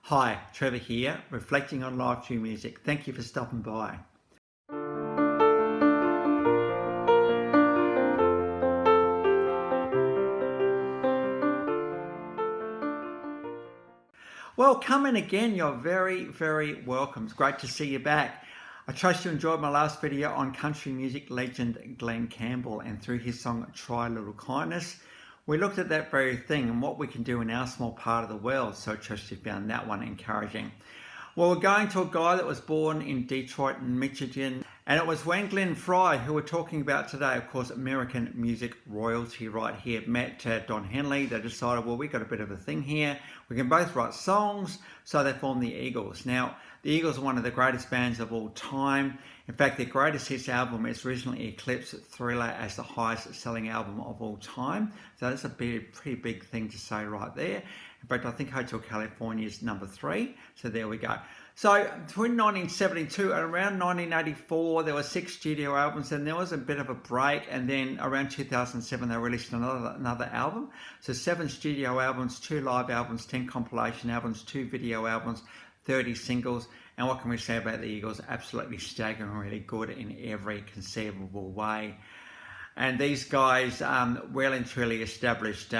Hi, Trevor here, reflecting on live through music. Thank you for stopping by. Well, come in again. You're very, very welcome. It's great to see you back. I trust you enjoyed my last video on country music legend Glen Campbell and through his song Try a Little Kindness. We looked at that very thing and what we can do in our small part of the world, so I trust you found that one encouraging. Well, we're going to a guy that was born in Detroit, Michigan, and it was when Glenn Frey, who we're talking about today, of course, American music royalty right here, met Don Henley. They decided, well, we got a bit of a thing here. We can both write songs, so they formed the Eagles. Now, the Eagles are one of the greatest bands of all time. In fact, their greatest hits album is recently eclipsed Thriller as the highest selling album of all time. So that's a pretty big thing to say right there. In fact, I think Hotel California is number 3. So there we go. So between 1972 and around 1984, there were 6 studio albums, and there was a bit of a break. And then around 2007, they released another album. So 7 studio albums, 2 live albums, 10 compilation albums, 2 video albums, 30 singles. And what can we say about the Eagles? Absolutely staggeringly good in every conceivable way. And these guys well and truly established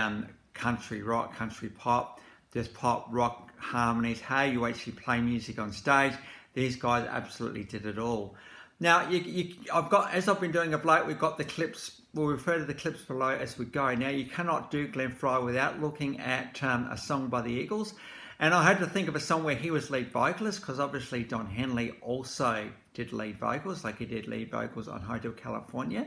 country rock, country pop, just pop, rock, harmonies, how you actually play music on stage. These guys absolutely did it all. Now, as I've been doing of late, we've got the clips. We'll refer to the clips below as we go. Now, you cannot do Glenn Frey without looking at a song by the Eagles. And I had to think of a song where he was lead vocalist, because obviously Don Henley also did lead vocals, like he did lead vocals on Hotel California.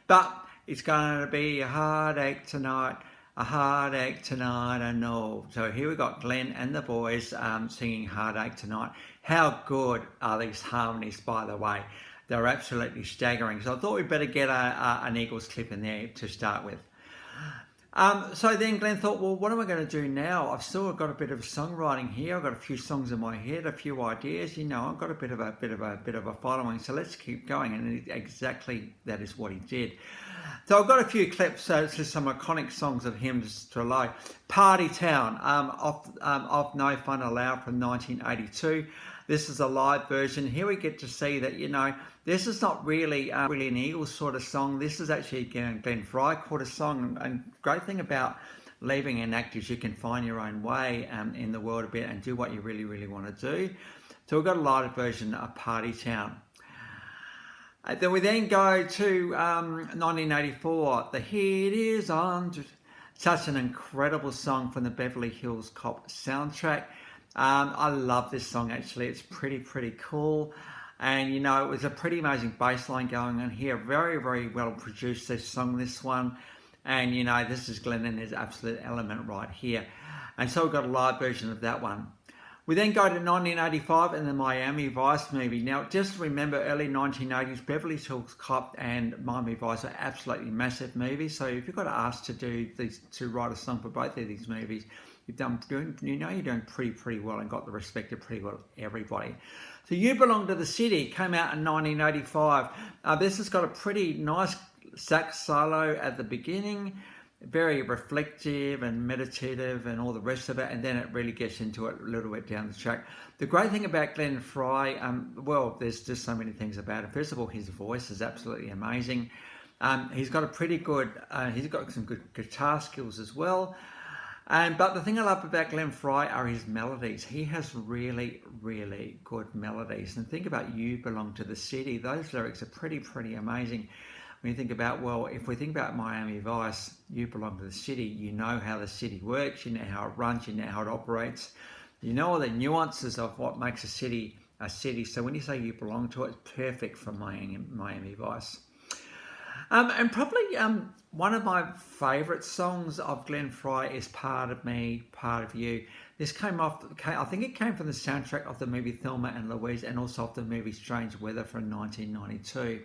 But it's going to be a heartache tonight, I know. So here we got Glenn and the boys singing Heartache Tonight. How good are these harmonies, by the way? They're absolutely staggering. So I thought we'd better get an Eagles clip in there to start with. So then Glenn thought, well, what am I going to do now? I've still got a bit of songwriting here. I've got a few songs in my head, a few ideas. You know, I've got a bit of a following. So let's keep going. And exactly that is what he did. So I've got a few clips. So it's just some iconic songs of him to like Party Town, off No Fun Allowed from 1982. This is a live version. Here we get to see that, you know, this is not really an Eagles sort of song. This is actually Glenn Frey called a song. And great thing about leaving an act is you can find your own way in the world a bit and do what you really, really want to do. So we've got a live version of Party Town. Then we go to 1984. The Heat is on. Such an incredible song from the Beverly Hills Cop soundtrack. I love this song actually. It's pretty cool. And you know, it was a pretty amazing bass line going on here. Very, very well produced this song, this one. And you know, this is Glenn in his absolute element right here. And so we've got a live version of that one. We then go to 1985 and the Miami Vice movie. Now, just remember early 1980s, Beverly Hills Cop and Miami Vice are absolutely massive movies. So if you got asked to write a song for both of these movies, you're doing pretty well and got the respect of pretty well everybody. So You Belong to the City came out in 1985. This has got a pretty nice sax solo at the beginning, very reflective and meditative and all the rest of it, and then it really gets into it a little bit down the track. The great thing about Glenn Frey, well, there's just so many things about it. First of all, his voice is absolutely amazing. He's got he's got some good guitar skills as well. But the thing I love about Glenn Frey are his melodies. He has really, really good melodies. And think about You Belong to the City. Those lyrics are pretty amazing. When you think about, well, if we think about Miami Vice, you belong to the city, you know how the city works, you know how it runs, you know how it operates, you know all the nuances of what makes a city a city. So when you say you belong to it, it's perfect for Miami Vice. And probably one of my favourite songs of Glenn Frey is Part of Me, Part of You. This I think it came from the soundtrack of the movie Thelma and Louise and also of the movie Strange Weather from 1992.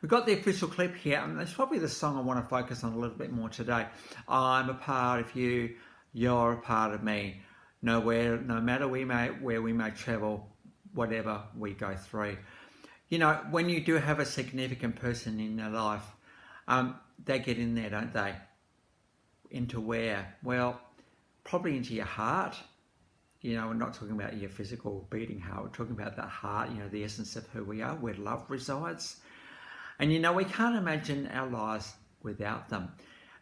We've got the official clip here, and it's probably the song I want to focus on a little bit more today. I'm a part of you, you're a part of me. No matter where we may travel, whatever we go through. You know, when you do have a significant person in your life, they get in there, don't they? Into where? Well, probably into your heart, we're not talking about your physical beating heart. We're talking about the heart, the essence of who we are, where love resides. And, we can't imagine our lives without them.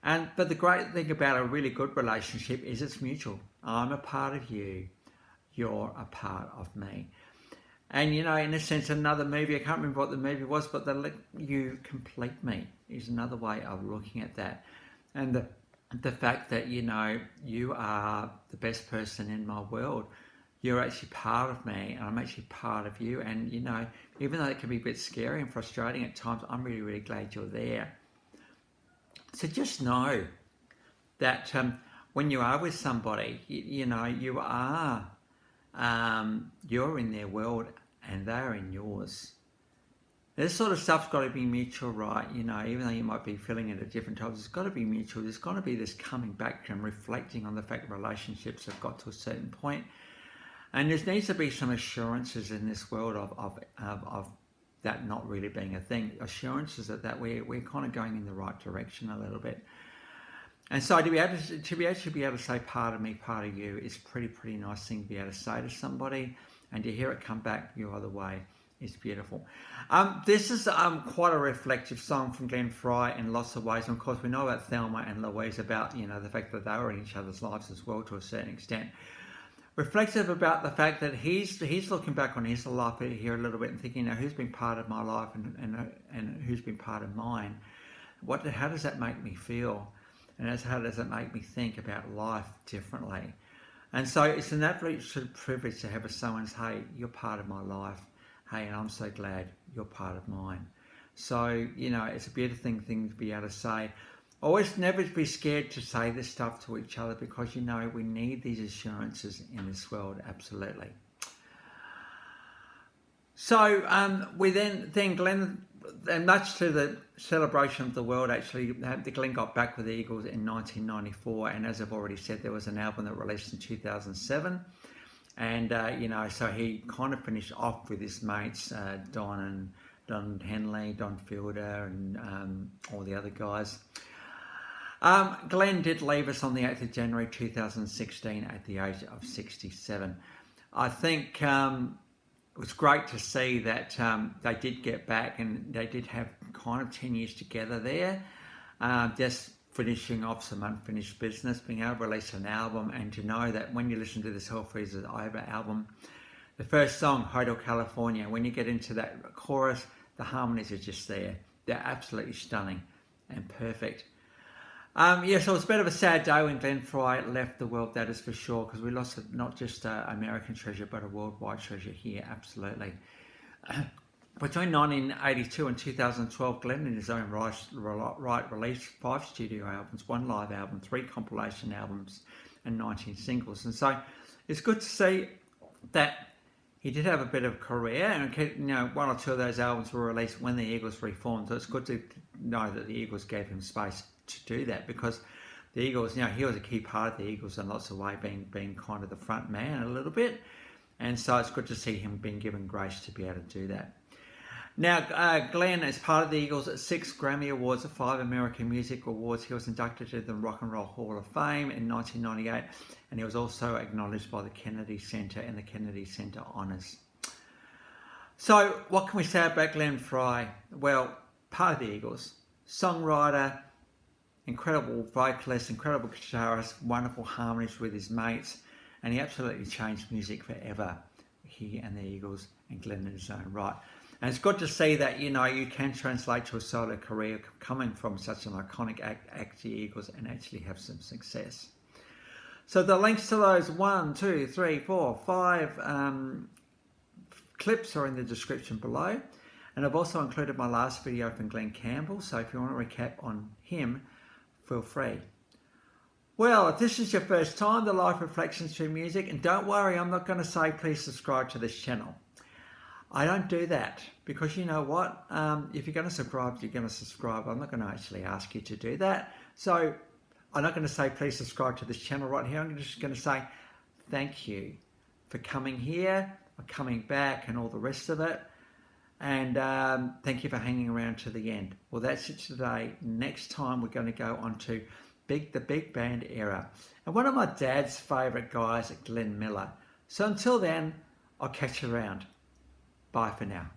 But the great thing about a really good relationship is it's mutual. I'm a part of you. You're a part of me. And, in a sense, another movie, I can't remember what the movie was, but you complete me is another way of looking at that. And the fact that, you are the best person in my world. You're actually part of me and I'm actually part of you. And, even though it can be a bit scary and frustrating at times, I'm really, really glad you're there. So just know that when you are with somebody, you are, you're in their world and they're in yours. This sort of stuff's got to be mutual, right? Even though you might be feeling it at different times, it's got to be mutual. There's got to be this coming back and reflecting on the fact that relationships have got to a certain point. And there needs to be some assurances in this world of that not really being a thing. Assurances that we're kind of going in the right direction a little bit. And so to be able to say part of me, part of you is pretty nice thing to be able to say to somebody, and to hear it come back your other way is beautiful. This is quite a reflective song from Glenn Frey in lots of ways. And of course, we know about Thelma and Louise, about the fact that they were in each other's lives as well to a certain extent. Reflective about the fact that he's looking back on his life here a little bit and thinking, who's been part of my life and who's been part of mine? How does that make me feel? And how does it make me think about life differently? And so it's an absolute sort of privilege to have someone say, hey, you're part of my life. Hey, and I'm so glad you're part of mine. So, it's a beautiful thing to be able to say. Always never be scared to say this stuff to each other, because, we need these assurances in this world, absolutely. So we then Glenn, and much to the celebration of the world, actually, Glenn got back with the Eagles in 1994, and as I've already said, there was an album that released in 2007, and so he kind of finished off with his mates, Don Henley, Don Fielder, and all the other guys. Glenn did leave us on the 8th of January 2016 at the age of 67. I think it was great to see that they did get back, and they did have kind of 10 years together there, just finishing off some unfinished business, being able to release an album, and to know that when you listen to this Hell Freezes Over album, the first song, Hotel California, when you get into that chorus, the harmonies are just there. They're absolutely stunning and perfect. So it was a bit of a sad day when Glenn Frey left the world, that is for sure, because we lost not just an American treasure, but a worldwide treasure here, absolutely. Between 1982 and 2012, Glenn, in his own right, released 5 studio albums, 1 live album, 3 compilation albums, and 19 singles. And so it's good to see that he did have a bit of a career, and 1 or 2 of those albums were released when the Eagles reformed. So it's good to know that the Eagles gave him space to do that, because the Eagles, he was a key part of the Eagles in lots of ways, being kind of the front man a little bit, and so it's good to see him being given grace to be able to do that. Now, Glenn, as part of the Eagles, at 6 Grammy Awards, 5 American Music Awards, he was inducted to the Rock and Roll Hall of Fame in 1998, and he was also acknowledged by the Kennedy Center and the Kennedy Center Honors. So, what can we say about Glenn Frey? Well, part of the Eagles, songwriter, incredible vocalist, incredible guitarist, wonderful harmonies with his mates, and he absolutely changed music forever, he and the Eagles, and Glenn in his own right. And it's good to see that, you can translate to a solo career coming from such an iconic act, the Eagles, and actually have some success. So the links to those 1, 2, 3, 4, 5 clips are in the description below. And I've also included my last video from Glen Campbell, so if you want to recap on him, feel free. Well, if this is your first time, the Life Reflections Through Music, and don't worry, I'm not going to say please subscribe to this channel. I don't do that, because you know what? If you're going to subscribe, you're going to subscribe. I'm not going to actually ask you to do that. So I'm not going to say please subscribe to this channel right here. I'm just going to say thank you for coming here, or coming back, and all the rest of it. And thank you for hanging around to the end. Well, that's it today. Next time, we're going to go on to the big band era. And one of my dad's favourite guys, Glenn Miller, So until then, I'll catch you around. Bye for now.